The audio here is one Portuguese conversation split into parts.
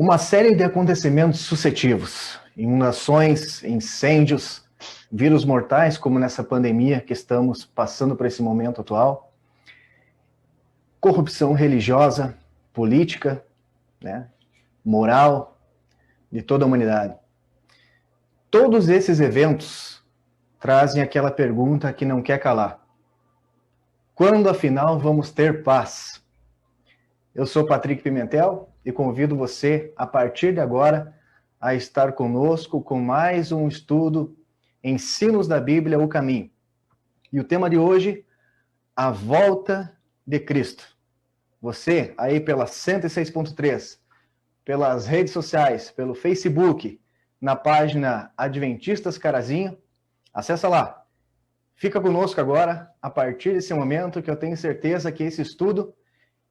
Uma série de acontecimentos sucessivos, inundações, incêndios, vírus mortais, como nessa pandemia que estamos passando por esse momento atual, corrupção religiosa, política, né, moral, de toda a humanidade. Todos esses eventos trazem aquela pergunta que não quer calar. Quando, afinal, vamos ter paz? Eu sou Patrick Pimentel e convido você, a partir de agora, a estar conosco com mais um estudo Ensinos da Bíblia, o Caminho. E o tema de hoje, a volta de Cristo. Você, aí pela 106.3, pelas redes sociais, pelo Facebook, na página Adventistas Carazinho, acessa lá. Fica conosco agora, a partir desse momento, que eu tenho certeza que esse estudo,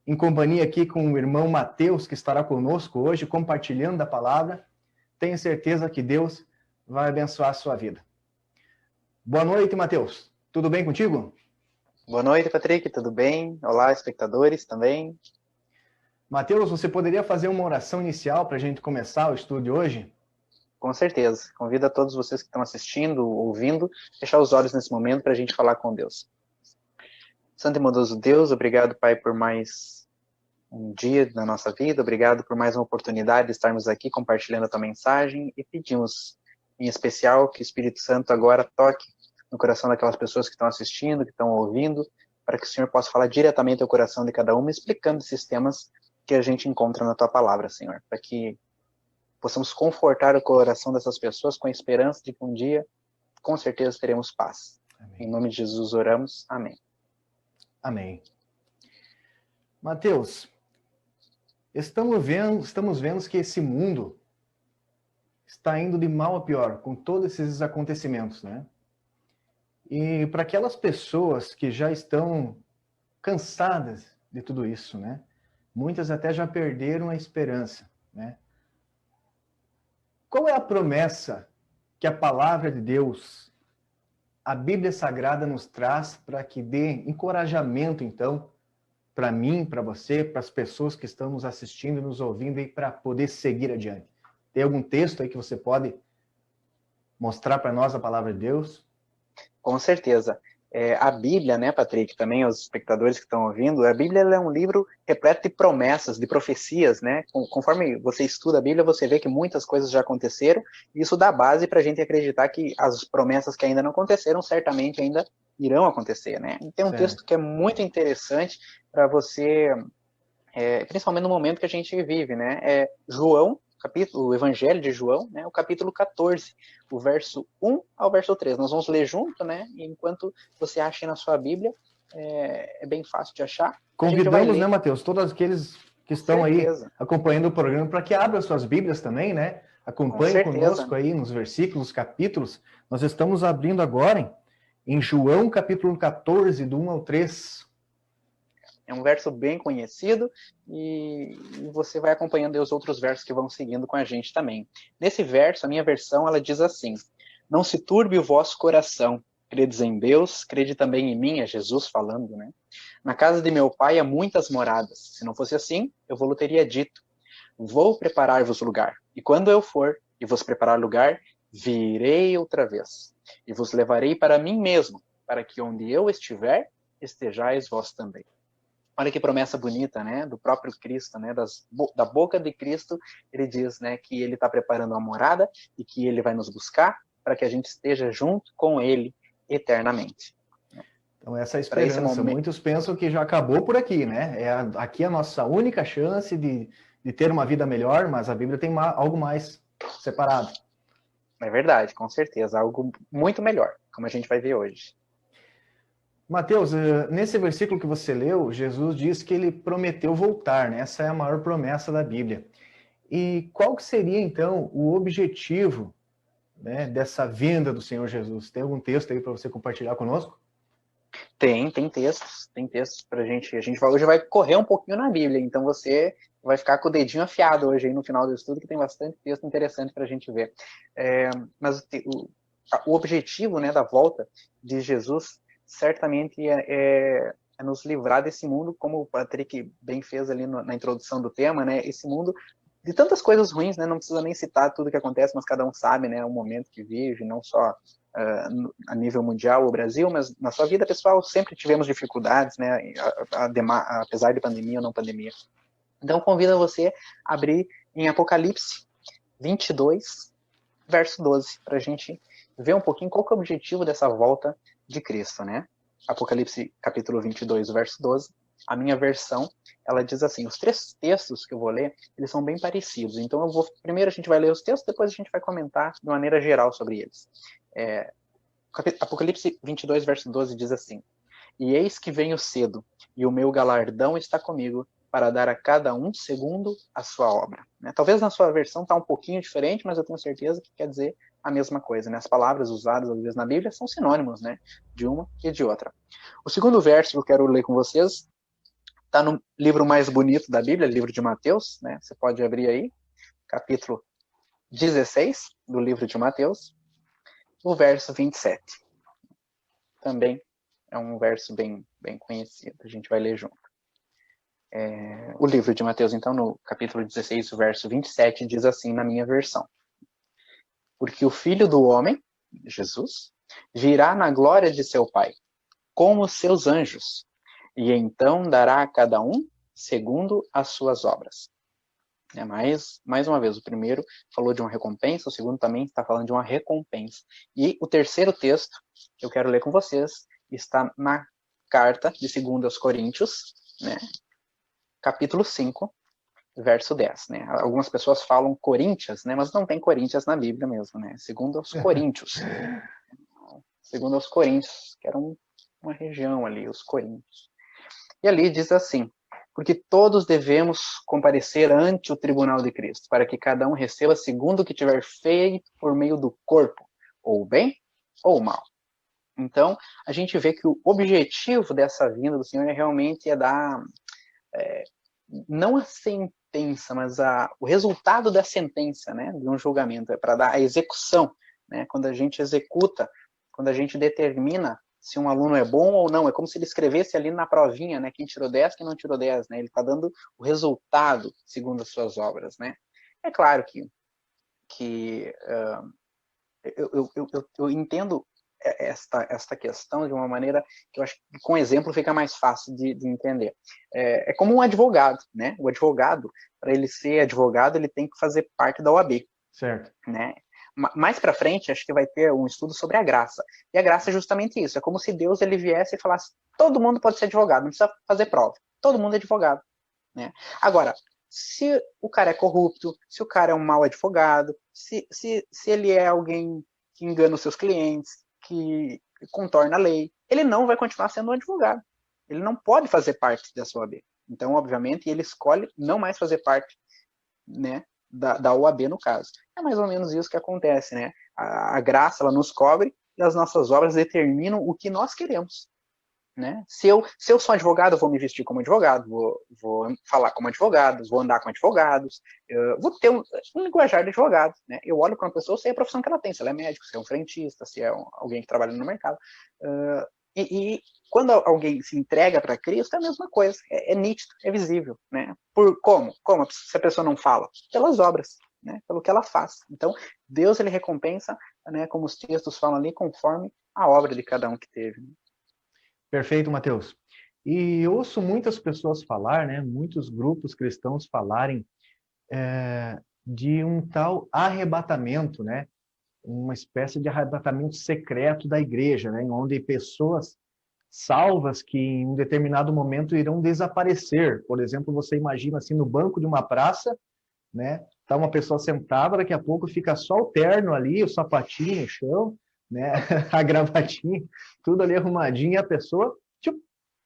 em companhia aqui com o irmão Mateus, que estará conosco hoje, compartilhando da palavra, tenho certeza que Deus vai abençoar a sua vida. Boa noite, Mateus. Tudo bem contigo? Boa noite, Patrick. Tudo bem? Olá, espectadores também. Mateus, você poderia fazer uma oração inicial para a gente começar o estudo de hoje? Com certeza. Convido a todos vocês que estão assistindo, ouvindo, fechar os olhos nesse momento para a gente falar com Deus. Santo e bondoso Deus, obrigado, Pai, por mais um dia na nossa vida. Obrigado por mais uma oportunidade de estarmos aqui compartilhando a tua mensagem e pedimos, em especial, que o Espírito Santo agora toque no coração daquelas pessoas que estão assistindo, que estão ouvindo, para que o Senhor possa falar diretamente ao coração de cada uma, explicando esses temas que a gente encontra na tua palavra, Senhor, para que possamos confortar o coração dessas pessoas com a esperança de que um dia, com certeza, teremos paz. Amém. Em nome de Jesus oramos. Amém. Amém. Mateus, estamos vendo que esse mundo está indo de mal a pior com todos esses acontecimentos, né? E para aquelas pessoas que já estão cansadas de tudo isso, né? Muitas até já perderam a esperança, né? Qual é a promessa que a palavra de Deus, a Bíblia Sagrada nos traz para que dê encorajamento, então, para mim, para você, para as pessoas que estão nos assistindo e nos ouvindo e para poder seguir adiante? Tem algum texto aí que você pode mostrar para nós a palavra de Deus? Com certeza. A Bíblia, né, Patrick, também os espectadores que estão ouvindo, a Bíblia é um livro repleto de promessas, de profecias, né? Conforme você estuda a Bíblia, você vê que muitas coisas já aconteceram, e isso dá base para a gente acreditar que as promessas que ainda não aconteceram, certamente ainda irão acontecer, né? E tem um texto que é muito interessante para você, principalmente no momento que a gente vive, né? João, o Evangelho de João, né, o capítulo 14, o verso 1 ao verso 3. Nós vamos ler junto, né? E enquanto você acha na sua Bíblia, é bem fácil de achar. Convidamos, né, Mateus, todos aqueles que estão aí acompanhando o programa para que abram suas Bíblias também, né? Acompanhem conosco aí nos versículos, capítulos. Nós estamos abrindo agora em João, capítulo 14, do 1 ao 3. É um verso bem conhecido e você vai acompanhando os outros versos que vão seguindo com a gente também. Nesse verso, a minha versão, ela diz assim: não se turbe o vosso coração, credes em Deus, crede também em mim, é Jesus falando, né? Na casa de meu pai há muitas moradas. Se não fosse assim, eu vou-lhe teria dito: vou preparar-vos lugar. E quando eu for e vos preparar lugar, virei outra vez e vos levarei para mim mesmo, para que onde eu estiver, estejais vós também. Olha que promessa bonita, né, do próprio Cristo, né, da boca de Cristo, ele diz, né, que ele está preparando uma morada e que ele vai nos buscar para que a gente esteja junto com ele eternamente. Então essa é a esperança. Muitos pensam que já acabou por aqui, né? Aqui a nossa única chance de ter uma vida melhor, mas a Bíblia tem algo mais separado. É verdade, com certeza, algo muito melhor, como a gente vai ver hoje. Mateus, nesse versículo que você leu, Jesus diz que ele prometeu voltar, né? Essa é a maior promessa da Bíblia. E qual que seria, então, o objetivo, né, dessa vinda do Senhor Jesus? Tem algum texto aí para você compartilhar conosco? Tem textos pra gente. A gente hoje vai correr um pouquinho na Bíblia, então você vai ficar com o dedinho afiado hoje aí no final do estudo, que tem bastante texto interessante pra gente ver. Mas o objetivo, né, da volta de Jesus certamente é nos livrar desse mundo, como o Patrick bem fez ali na introdução do tema, né? Esse mundo de tantas coisas ruins, né? Não precisa nem citar tudo que acontece, mas cada um sabe, né? O momento que vive, não só a nível mundial, o Brasil, mas na sua vida pessoal sempre tivemos dificuldades, né? Apesar de pandemia ou não pandemia. Então, convido você a abrir em Apocalipse 22, verso 12, para a gente ver um pouquinho qual que é o objetivo dessa volta de Cristo, né? Apocalipse capítulo 22, verso 12. A minha versão, ela diz assim, os 3 textos que eu vou ler, eles são bem parecidos. Então, primeiro a gente vai ler os textos, depois a gente vai comentar de maneira geral sobre eles. Apocalipse 22, verso 12 diz assim, e eis que venho cedo, e o meu galardão está comigo, para dar a cada um segundo a sua obra. Né? Talvez na sua versão está um pouquinho diferente, mas eu tenho certeza que quer dizer a mesma coisa. Né? As palavras usadas, às vezes, na Bíblia são sinônimos, né? De uma e de outra. O segundo verso que eu quero ler com vocês está no livro mais bonito da Bíblia, livro de Mateus. Né? Você pode abrir aí, capítulo 16 do livro de Mateus, o verso 27. Também é um verso bem conhecido, a gente vai ler junto. O livro de Mateus, então, no capítulo 16, o verso 27, diz assim na minha versão. Porque o Filho do Homem, Jesus, virá na glória de seu Pai, com os seus anjos, e então dará a cada um segundo as suas obras. Mais uma vez, o primeiro falou de uma recompensa, o segundo também está falando de uma recompensa. E o terceiro texto que eu quero ler com vocês está na carta de 2 aos Coríntios, né? Capítulo 5, verso 10. Né? Algumas pessoas falam Coríntias, né? Mas não tem Coríntias na Bíblia mesmo, né? 2 aos Coríntios. 2 aos Coríntios, que era uma região ali, os Coríntios. E ali diz assim, porque todos devemos comparecer ante o tribunal de Cristo, para que cada um receba segundo o que tiver feito por meio do corpo, ou bem ou mal. Então, a gente vê que o objetivo dessa vinda do Senhor realmente dar não a sentença, mas o resultado da sentença, né, de um julgamento, é para dar a execução, né, quando a gente executa, quando a gente determina se um aluno é bom ou não, é como se ele escrevesse ali na provinha, né, quem tirou 10, quem não tirou 10, né, ele está dando o resultado segundo as suas obras, né. É claro que eu entendo esta questão de uma maneira que eu acho que com exemplo fica mais fácil de entender. É como um advogado, né? O advogado, para ele ser advogado, ele tem que fazer parte da OAB. Certo. Né? Mais para frente, acho que vai ter um estudo sobre a graça. E a graça é justamente isso. É como se Deus ele viesse e falasse, todo mundo pode ser advogado, não precisa fazer prova. Todo mundo é advogado. Né? Agora, se o cara é corrupto, se o cara é um mau advogado, se ele é alguém que engana os seus clientes, que contorna a lei, ele não vai continuar sendo um advogado. Ele não pode fazer parte da OAB. Então, obviamente, ele escolhe não mais fazer parte, né, da OAB no caso. É mais ou menos isso que acontece, né? A graça, ela nos cobre e as nossas obras determinam o que nós queremos. Né? Se eu sou advogado, eu vou me vestir como advogado, vou falar como advogado, vou andar com advogados, vou ter um linguajar de advogado. Né? Eu olho para uma pessoa, sei a profissão que ela tem, se ela é médico, se é um frentista, se é alguém que trabalha no mercado. E quando alguém se entrega para Cristo, é a mesma coisa, é nítido, é visível. Né? Como se a pessoa não fala? Pelas obras, né? Pelo que ela faz. Então, Deus ele recompensa, né, como os textos falam ali, conforme a obra de cada um que teve. Né? Perfeito, Mateus. E ouço muitas pessoas falar, né, muitos grupos cristãos falarem de um tal arrebatamento, né, uma espécie de arrebatamento secreto da igreja, né, onde pessoas salvas que em um determinado momento irão desaparecer. Por exemplo, você imagina assim no banco de uma praça, né, tá uma pessoa sentada, daqui a pouco fica só o terno ali, o sapatinho no chão, né, a gravatinha, tudo ali arrumadinho, e a pessoa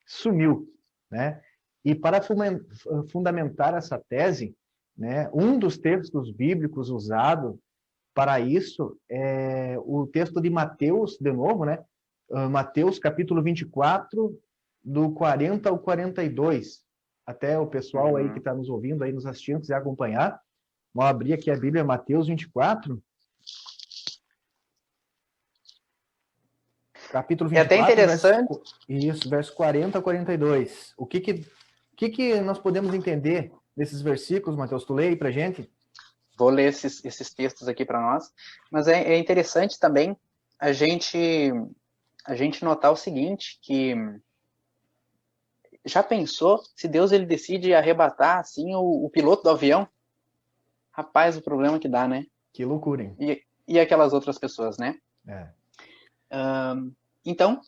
sumiu, né? E para fundamentar essa tese, né, um dos textos bíblicos usado para isso é o texto de Mateus, de novo, né? Mateus capítulo 24, do 40 ao 42. Até o pessoal aí que está nos ouvindo, aí nos assistindo, quiser acompanhar, vou abrir aqui a Bíblia, Mateus 24. Capítulo 24, é até interessante. Verso 40 a 42. O que nós podemos entender nesses versículos, Mateus? Tu lê aí pra gente? vou ler esses textos aqui para nós, mas é interessante também a gente notar o seguinte, que já pensou se Deus ele decide arrebatar assim o piloto do avião? Rapaz, o problema que dá, né? Que loucura, hein? E aquelas outras pessoas, né? É. Então,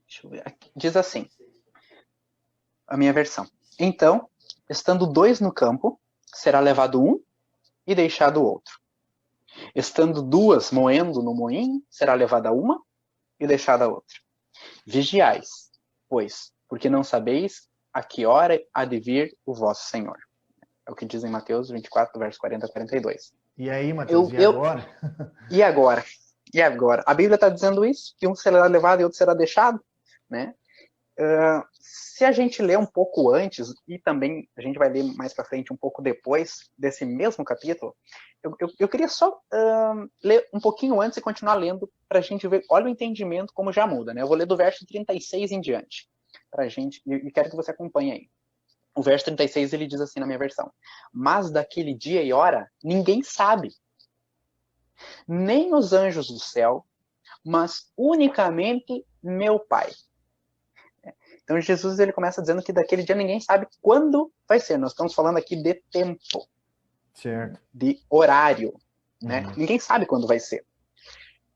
deixa eu ver aqui. Diz assim, a minha versão. Então, estando 2 no campo, será levado um e deixado o outro. Estando 2 moendo no moinho, será levada uma e deixada a outra. Vigiais, pois, porque não sabeis a que hora há de vir o vosso Senhor. É o que diz em Mateus 24, verso 40 a 42. E aí, Mateus, e agora? E agora? E agora? A Bíblia está dizendo isso, que um será levado e outro será deixado, né? Se a gente ler um pouco antes, e também a gente vai ler mais para frente um pouco depois desse mesmo capítulo, eu queria só ler um pouquinho antes e continuar lendo para a gente ver, olha o entendimento como já muda, né? Eu vou ler do verso 36 em diante, para a gente, e quero que você acompanhe aí. O verso 36 ele diz assim na minha versão: mas daquele dia e hora ninguém sabe, nem os anjos do céu, mas unicamente meu Pai. Então Jesus ele começa dizendo que daquele dia ninguém sabe quando vai ser. Nós estamos falando aqui de tempo, certo, de horário, né? Ninguém sabe quando vai ser.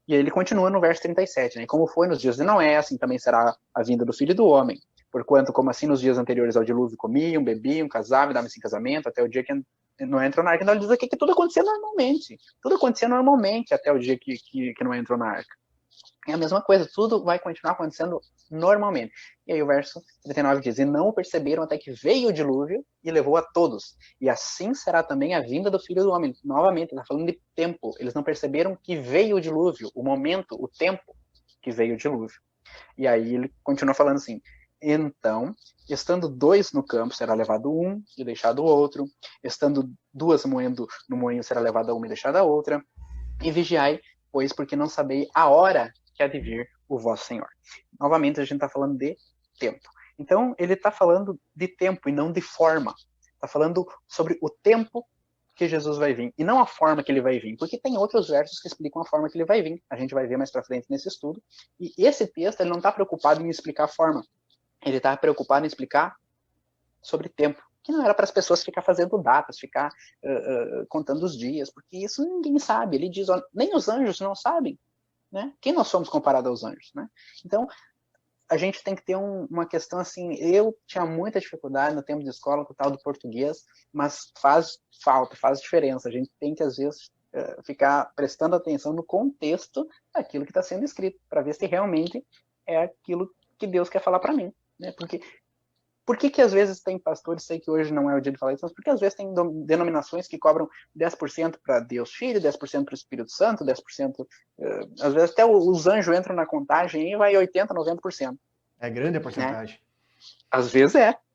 E aí ele continua no verso 37, né? Como foi nos dias de Noé, assim também será a vinda do Filho do Homem. Porquanto, como assim nos dias anteriores ao dilúvio, comiam, bebiam, casavam, davam-se em casamento, até o dia que Noé entrou na arca. Então ele diz aqui que tudo acontecia normalmente. Tudo acontecia normalmente até o dia que Noé entrou na arca. É a mesma coisa, tudo vai continuar acontecendo normalmente. E aí o verso 39 diz: e não o perceberam até que veio o dilúvio e levou a todos. E assim será também a vinda do Filho do Homem. Novamente, ele está falando de tempo. Eles não perceberam que veio o dilúvio, o momento, o tempo que veio o dilúvio. E aí ele continua falando assim: então, estando 2 no campo, será levado um e deixado o outro. Estando 2 moendo no moinho, será levada uma e deixada a outra. E vigiai, pois, porque não sabeis a hora que há de vir o vosso Senhor. Novamente, a gente está falando de tempo. Então, ele está falando de tempo e não de forma. Está falando sobre o tempo que Jesus vai vir, e não a forma que ele vai vir, porque tem outros versos que explicam a forma que ele vai vir. A gente vai ver mais para frente nesse estudo. E esse texto ele não está preocupado em explicar a forma. Ele está preocupado em explicar sobre tempo, que não era para as pessoas ficar fazendo datas, ficar contando os dias, porque isso ninguém sabe. Ele diz, ó, nem os anjos não sabem, né? Quem nós somos comparado aos anjos, né? Então, a gente tem que ter uma questão assim, eu tinha muita dificuldade no tempo de escola com o tal do português, mas faz falta, faz diferença. A gente tem que, às vezes, ficar prestando atenção no contexto daquilo que está sendo escrito, para ver se realmente é aquilo que Deus quer falar para mim, né? Porque por que às vezes tem pastores, sei que hoje não é o dia de falar isso, mas porque às vezes tem denominações que cobram 10% para Deus Filho, 10% para o Espírito Santo, 10%, às vezes até os anjos entram na contagem e vai 80%, 90%. É grande a porcentagem. Né? Às vezes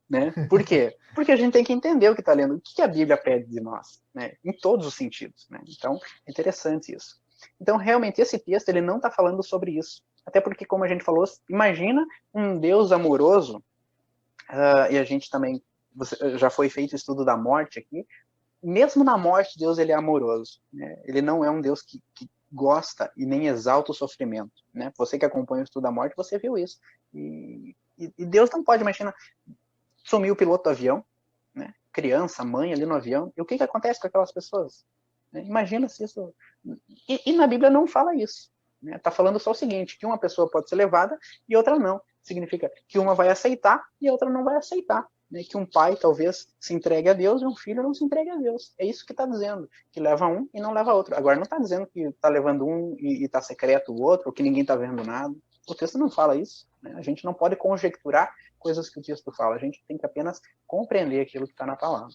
né? Por quê? Porque a gente tem que entender o que está lendo, o que a Bíblia pede de nós, né? Em todos os sentidos, né? Então, é interessante isso. Então, realmente, esse texto, ele não está falando sobre isso. Até porque, como a gente falou, imagina um Deus amoroso, e a gente também, já foi feito o estudo da morte aqui, mesmo na morte, Deus ele é amoroso, né? Ele não é um Deus que gosta e nem exalta o sofrimento, né? Você que acompanha o estudo da morte, você viu isso. E Deus não pode, imagina, sumir o piloto do avião, né? Criança, mãe ali no avião, e o que acontece com aquelas pessoas? Né? Imagina se isso... E na Bíblia não fala isso. Né? Tá falando só o seguinte, que uma pessoa pode ser levada e outra não. Significa que uma vai aceitar e a outra não vai aceitar. Né? Que um pai talvez se entregue a Deus e um filho não se entregue a Deus. É isso que está dizendo, que leva um e não leva outro. Agora não está dizendo que está levando um e está secreto o outro, ou que ninguém está vendo nada. O texto não fala isso. Né? A gente não pode conjecturar coisas que o texto fala. A gente tem que apenas compreender aquilo que está na palavra.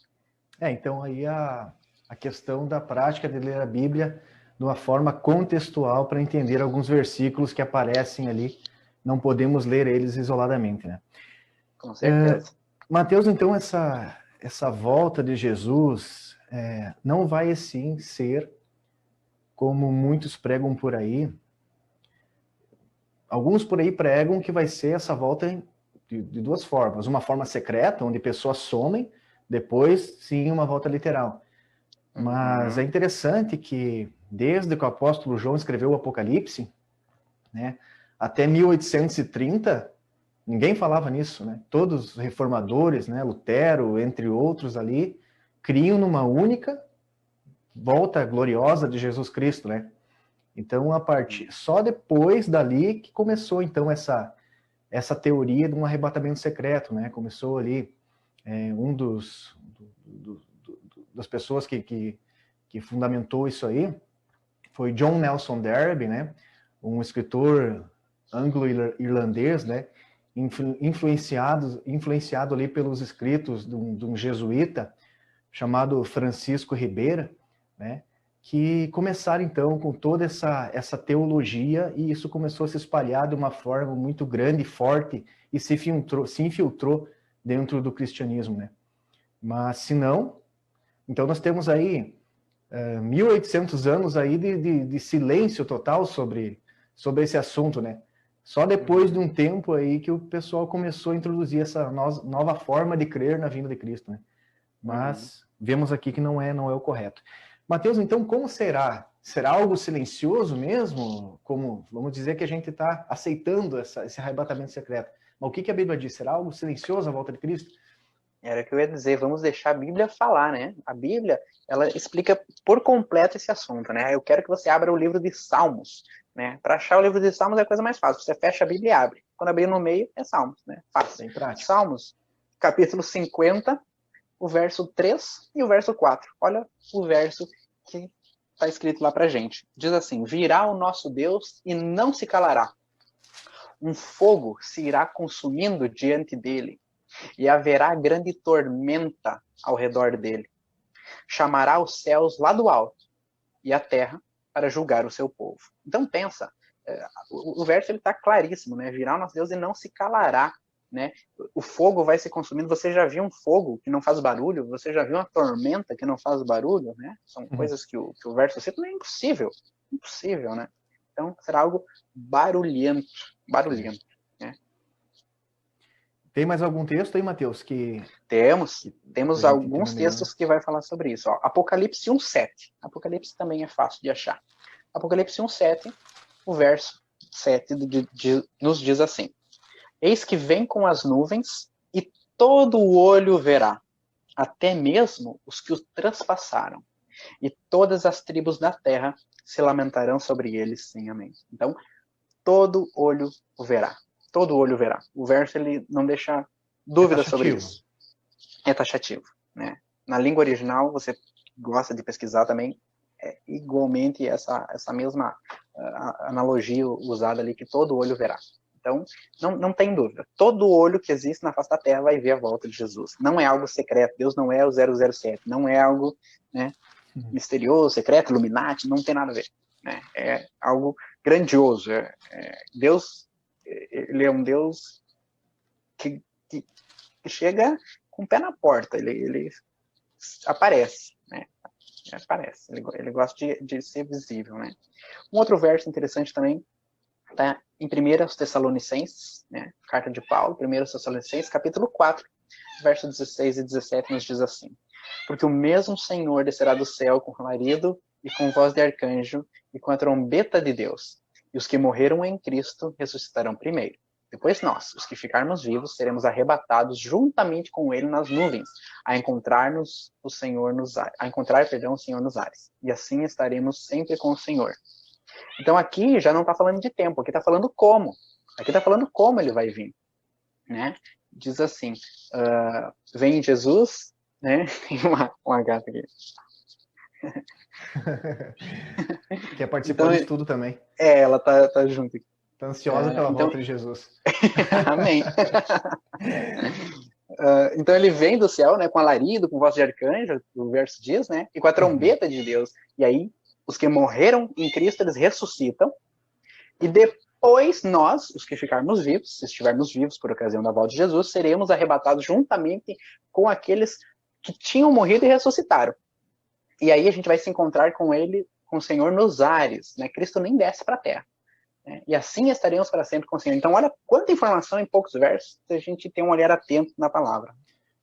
Então aí a questão da prática de ler a Bíblia de uma forma contextual para entender alguns versículos que aparecem ali. Não podemos ler eles isoladamente, né? Com certeza. Mateus, então, essa volta de Jesus não vai, assim, ser como muitos pregam por aí. Alguns por aí pregam que vai ser essa volta de duas formas. Uma forma secreta, onde pessoas somem, Depois, sim, uma volta literal. Mas é interessante que, desde que o apóstolo João escreveu o Apocalipse, né, até 1830, ninguém falava nisso, né? Todos os reformadores, né, Lutero, entre outros ali, criam numa única volta gloriosa de Jesus Cristo, né? Então, só depois dali que começou, então, essa teoria de um arrebatamento secreto, né? Começou ali um das pessoas que fundamentou isso aí foi John Nelson Darby, né? Um escritor anglo-irlandês, né? Influenciado ali pelos escritos de um jesuíta chamado Francisco Ribeira, né? Que começaram então com toda essa teologia, e isso começou a se espalhar de uma forma muito grande e forte e se infiltrou dentro do cristianismo, né? Mas se não, então nós temos aí 1.800 anos aí de silêncio total sobre esse assunto, né? Só depois de um tempo aí que o pessoal começou a introduzir essa nova forma de crer na vinda de Cristo, né? Mas vemos aqui que não é o correto. Mateus, então, como será? Será algo silencioso mesmo? Como, vamos dizer que a gente está aceitando esse arrebatamento secreto. Mas o que a Bíblia diz? Será algo silencioso a volta de Cristo? Era o que eu ia dizer, vamos deixar a Bíblia falar, né? A Bíblia, ela explica por completo esse assunto, né? Eu quero que você abra o livro de Salmos, né? Para achar o livro de Salmos é a coisa mais fácil. Você fecha a Bíblia e abre. Quando abrir no meio, é Salmos, né? Fácil. Bem prático. Salmos, capítulo 50, o verso 3 e o verso 4. Olha o verso que está escrito lá pra gente. Diz assim: virá o nosso Deus e não se calará. Um fogo se irá consumindo diante dele, e haverá grande tormenta ao redor dele. Chamará os céus lá do alto e a terra para julgar o seu povo. Então pensa, o verso está claríssimo, né? Virá o nosso Deus e não se calará, né? O fogo vai se consumindo. Você já viu um fogo que não faz barulho? Você já viu uma tormenta que não faz barulho, né? São coisas que o verso cita. Não é impossível, né? Então será algo barulhento, né? Tem mais algum texto aí, Mateus? Temos alguns textos que vai falar sobre isso. Ó, Apocalipse 1:7. Apocalipse também é fácil de achar. Apocalipse 1:7, o verso 7 nos diz assim: eis que vem com as nuvens e todo o olho verá, até mesmo os que o transpassaram, e todas as tribos da terra se lamentarão sobre eles, sim, amém. Então, todo olho o verá. Todo olho verá. O verso ele não deixa dúvida sobre isso. É taxativo, né? Na língua original, você gosta de pesquisar também, é igualmente essa mesma analogia usada ali, que todo olho verá. Então, não tem dúvida. Todo olho que existe na face da terra vai ver a volta de Jesus. Não é algo secreto. Deus não é o 007. Não é algo, né, misterioso, secreto, Illuminati. Não tem nada a ver, né? É algo grandioso. Deus, ele é um Deus que chega com o pé na porta. Ele aparece, né? Aparece. Ele gosta de ser visível, né? Um outro verso interessante também está em 1 Tessalonicenses, né? Carta de Paulo, 1 Tessalonicenses, capítulo 4, versos 16 e 17, nos diz assim: porque o mesmo Senhor descerá do céu com alarido e com voz de arcanjo e com a trombeta de Deus, e os que morreram em Cristo ressuscitarão primeiro. Depois nós, os que ficarmos vivos, seremos arrebatados juntamente com ele nas nuvens, a encontrar o Senhor nos ares. E assim estaremos sempre com o Senhor. Então aqui já não está falando de tempo, aqui está falando como. Aqui está falando como ele vai vir, né? Diz assim, vem Jesus, né? Tem uma gata aqui. Quer participar do estudo também. Ela tá junto aqui. Está ansiosa pela volta de Jesus. Amém. Então ele vem do céu, né, com alarido, com voz de arcanjo, o verso diz, né, e com a trombeta de Deus. E aí, os que morreram em Cristo, eles ressuscitam. E depois nós, os que ficarmos vivos, se estivermos vivos por ocasião da volta de Jesus, seremos arrebatados juntamente com aqueles que tinham morrido e ressuscitaram. E aí a gente vai se encontrar com ele, com o Senhor nos ares, né? Cristo nem desce para a terra. E assim estaremos para sempre com o Senhor. Então, olha quanta informação em poucos versos, se a gente tem um olhar atento na palavra.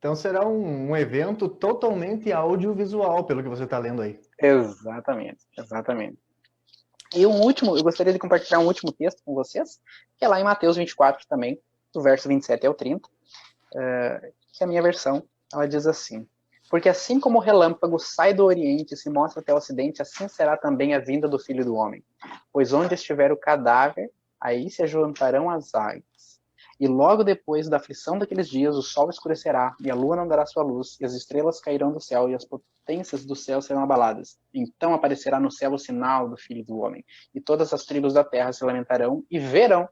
Então será um evento totalmente audiovisual, pelo que você está lendo aí. Exatamente, exatamente. E eu gostaria de compartilhar um último texto com vocês, que é lá em Mateus 24 também, do verso 27 ao 30, que é a minha versão, ela diz assim: porque assim como o relâmpago sai do Oriente e se mostra até o Ocidente, assim será também a vinda do Filho do Homem. Pois onde estiver o cadáver, aí se ajuntarão as águias. E logo depois da aflição daqueles dias, o sol escurecerá, e a lua não dará sua luz, e as estrelas cairão do céu, e as potências do céu serão abaladas. Então aparecerá no céu o sinal do Filho do Homem, e todas as tribos da terra se lamentarão e verão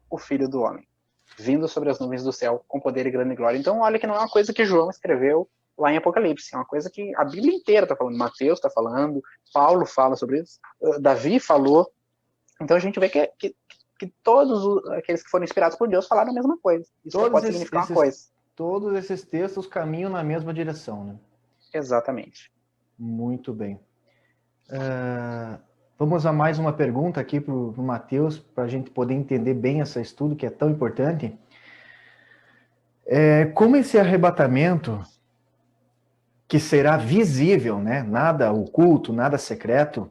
o Filho do Homem, vindo sobre as nuvens do céu, com poder e grande glória. Então, olha que não é uma coisa que João escreveu lá em Apocalipse, é uma coisa que a Bíblia inteira está falando, Mateus está falando, Paulo fala sobre isso, Davi falou. Então a gente vê que todos aqueles que foram inspirados por Deus falaram a mesma coisa. Isso já pode significar uma coisa. Todos esses textos caminham na mesma direção, né? Exatamente. Muito bem. Vamos a mais uma pergunta aqui para o Mateus, para a gente poder entender bem esse estudo que é tão importante. Como esse arrebatamento, que será visível, né? Nada oculto, nada secreto,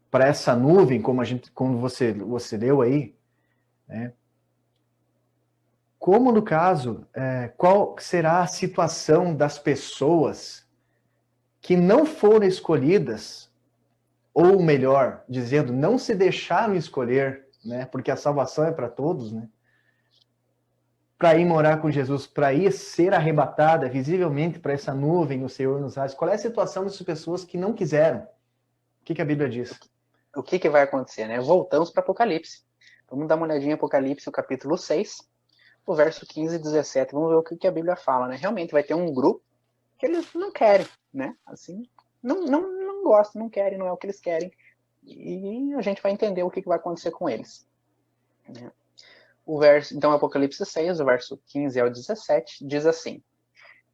para essa nuvem, como você deu aí, né? Como no caso, qual será a situação das pessoas que não foram escolhidas, ou melhor, dizendo, não se deixaram escolher, né? Porque a salvação é para todos, né? Para ir morar com Jesus, para ir ser arrebatada visivelmente para essa nuvem, o Senhor nos raios. Qual é a situação dessas pessoas que não quiseram? O que a Bíblia diz? O que vai acontecer, né? Voltamos para Apocalipse. Vamos dar uma olhadinha em Apocalipse, o capítulo 6, o verso 15 e 17. Vamos ver o que a Bíblia fala, né? Realmente vai ter um grupo que eles não querem, né? Assim, não gostam, não querem, não é o que eles querem. E a gente vai entender o que vai acontecer com eles. Né? Então, Apocalipse 6, o verso 15 ao 17, diz assim: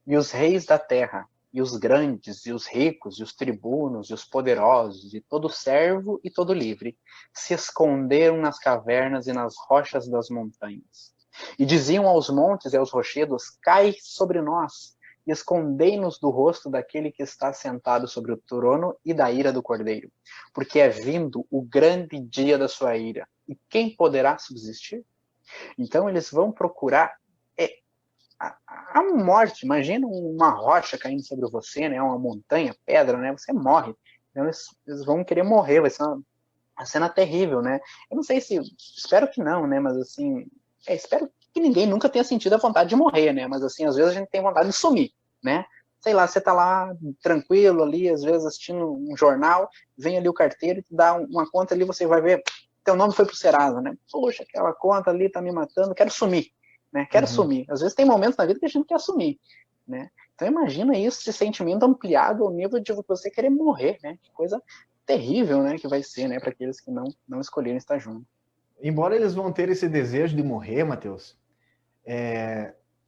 e os reis da terra, e os grandes, e os ricos, e os tribunos, e os poderosos, e todo servo e todo livre, se esconderam nas cavernas e nas rochas das montanhas. E diziam aos montes e aos rochedos: cai sobre nós, e escondei-nos do rosto daquele que está sentado sobre o trono e da ira do Cordeiro, porque é vindo o grande dia da sua ira, e quem poderá subsistir? Então eles vão procurar a morte. Imagina uma rocha caindo sobre você, né? Uma montanha, pedra, né? Você morre. Então eles vão querer morrer, vai ser uma cena terrível, né? Eu não sei se, espero que não, né? Mas assim, espero que ninguém nunca tenha sentido a vontade de morrer, né? Mas assim, às vezes a gente tem vontade de sumir, né? Sei lá, você tá lá tranquilo ali, às vezes assistindo um jornal, vem ali o carteiro e te dá uma conta ali, você vai ver, teu nome foi pro Serasa, né? Poxa, aquela conta ali tá me matando, quero sumir, né? Quero sumir. Às vezes tem momentos na vida que a gente quer sumir, né? Então imagina isso, esse sentimento ampliado ao nível de você querer morrer, né? Que coisa terrível, né? Que vai ser, né? Para aqueles que não escolherem estar junto. Embora eles vão ter esse desejo de morrer, Mateus,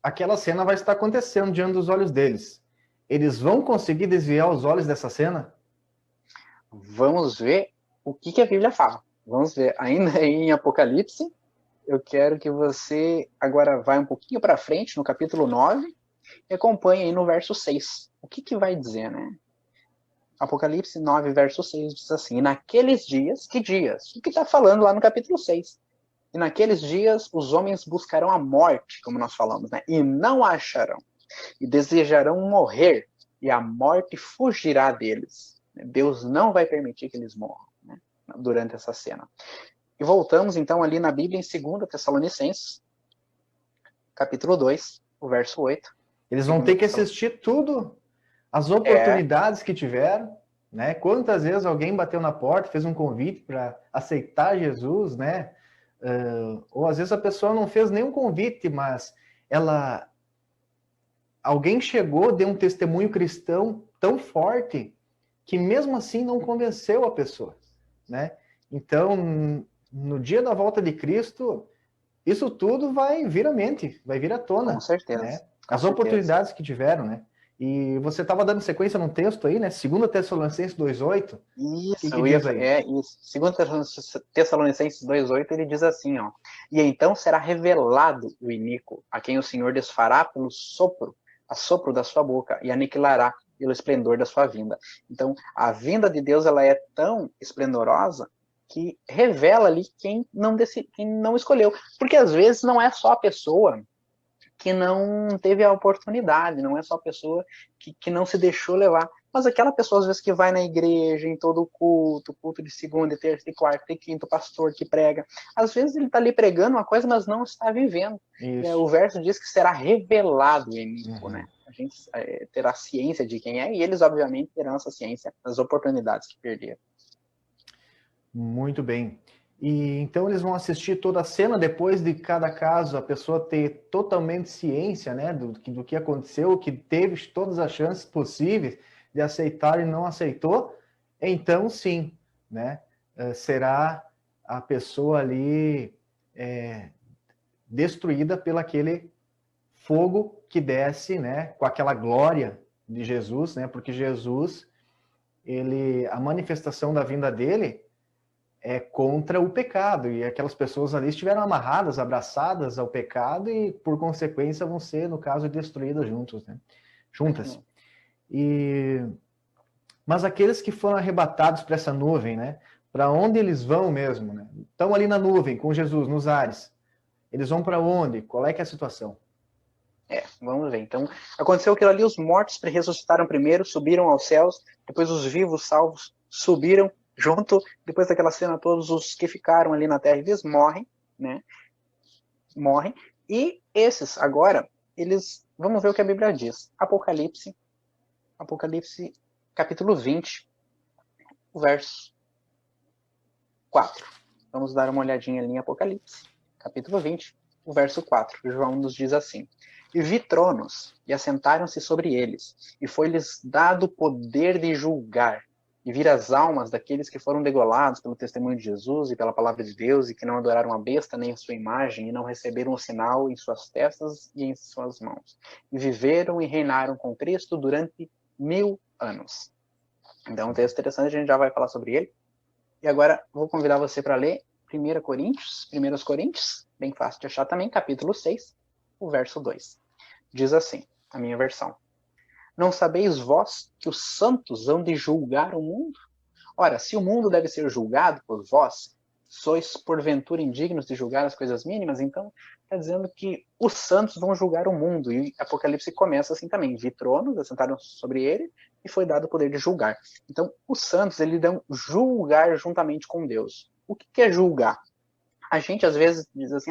aquela cena vai estar acontecendo diante dos olhos deles. Eles vão conseguir desviar os olhos dessa cena? Vamos ver o que a Bíblia fala. Vamos ver. Ainda em Apocalipse, eu quero que você agora vá um pouquinho para frente, no capítulo 9, e acompanhe aí no verso 6. O que vai dizer, né? Apocalipse 9, verso 6 diz assim: e naqueles dias, que dias? O que está falando lá no capítulo 6? E naqueles dias os homens buscarão a morte, como nós falamos, né? E não a acharão. E desejarão morrer, e a morte fugirá deles. Deus não vai permitir que eles morram, né? Durante essa cena. E voltamos então ali na Bíblia em 2 Tessalonicenses, capítulo 2, o verso 8. Eles vão ter que assistir tudo, as oportunidades que tiveram, né? Quantas vezes alguém bateu na porta, fez um convite para aceitar Jesus, né? Ou às vezes a pessoa não fez nenhum convite, mas alguém chegou, deu um testemunho cristão tão forte que mesmo assim não convenceu a pessoa, né? Então, no dia da volta de Cristo, isso tudo vai vir à mente, vai vir à tona. Com certeza. Né? As oportunidades que tiveram, né? E você estava dando sequência num texto aí, né? 2 Tessalonicenses 2:8. Isso, Que diz aí? isso. Segundo Tessalonicenses 2:8, ele diz assim, ó. E então será revelado o iníquo, a quem o Senhor desfará pelo assopro da sua boca, e aniquilará pelo esplendor da sua vinda. Então, a vinda de Deus, ela é tão esplendorosa que revela ali quem não escolheu. Porque às vezes não é só a pessoa que não teve a oportunidade, não é só a pessoa que não se deixou levar, mas aquela pessoa, às vezes, que vai na igreja, em todo culto de segunda, terça, quarta e quinta, pastor que prega, às vezes ele está ali pregando uma coisa, mas não está vivendo. O verso diz que será revelado o iníquo, né? A gente terá ciência de quem é, e eles, obviamente, terão essa ciência das oportunidades que perderam. Muito bem. E então eles vão assistir toda a cena depois de cada caso, a pessoa ter totalmente ciência, né, do que aconteceu, que teve todas as chances possíveis de aceitar e não aceitou. Então, sim, né, será a pessoa ali destruída pelo aquele fogo que desce, né, com aquela glória de Jesus, né, porque Jesus, a manifestação da vinda dele é contra o pecado, e aquelas pessoas ali estiveram amarradas, abraçadas ao pecado e, por consequência, vão ser, no caso, destruídas juntas. Mas aqueles que foram arrebatados para essa nuvem, né? Para onde eles vão mesmo, né? Estão ali na nuvem, com Jesus, nos ares. Eles vão para onde? Qual é que é a situação? Vamos ver. Então, aconteceu aquilo ali, os mortos ressuscitaram primeiro, subiram aos céus, depois os vivos, salvos, subiram junto, depois daquela cena, todos os que ficaram ali na terra, eles morrem, né? Morrem. E esses, agora, vamos ver o que a Bíblia diz. Apocalipse, capítulo 20, verso 4. Vamos dar uma olhadinha ali em Apocalipse, capítulo 20, o verso 4. João nos diz assim: E vi tronos, e assentaram-se sobre eles, e foi-lhes dado poder de julgar, e vir as almas daqueles que foram degolados pelo testemunho de Jesus e pela palavra de Deus, e que não adoraram a besta nem a sua imagem, e não receberam o sinal em suas testas e em suas mãos. E viveram e reinaram com Cristo durante 1000 anos. Então, um texto interessante, a gente já vai falar sobre ele. E agora, vou convidar você para ler 1 Coríntios, bem fácil de achar também, capítulo 6, o verso 2. Diz assim, a minha versão: Não sabeis vós que os santos hão de julgar o mundo? Ora, se o mundo deve ser julgado por vós, sois porventura indignos de julgar as coisas mínimas? Então, está dizendo que os santos vão julgar o mundo. E Apocalipse começa assim também: Vi tronos, assentaram sobre ele, e foi dado o poder de julgar. Então, os santos, eles dão julgar juntamente com Deus. O que é julgar? A gente, às vezes, diz assim,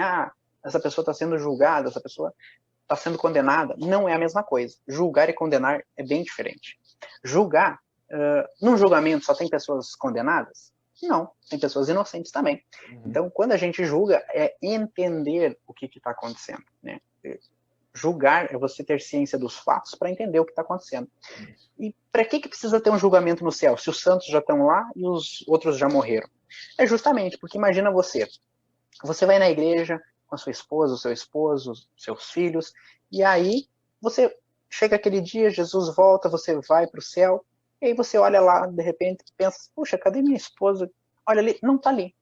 essa pessoa está sendo julgada, essa pessoa está sendo condenada. Não é a mesma coisa. Julgar e condenar é bem diferente. Julgar, num julgamento só tem pessoas condenadas? Não, tem pessoas inocentes também. Então, quando a gente julga, é entender o que está acontecendo, né? Julgar é você ter ciência dos fatos para entender o que está acontecendo. E para que precisa ter um julgamento no céu, se os santos já estão lá e os outros já morreram? É justamente porque imagina você vai na igreja com a sua esposa, o seu esposo, seus filhos, e aí você chega aquele dia, Jesus volta, você vai para o céu, e aí você olha lá, de repente, pensa, puxa, cadê minha esposa? Olha ali, não está ali.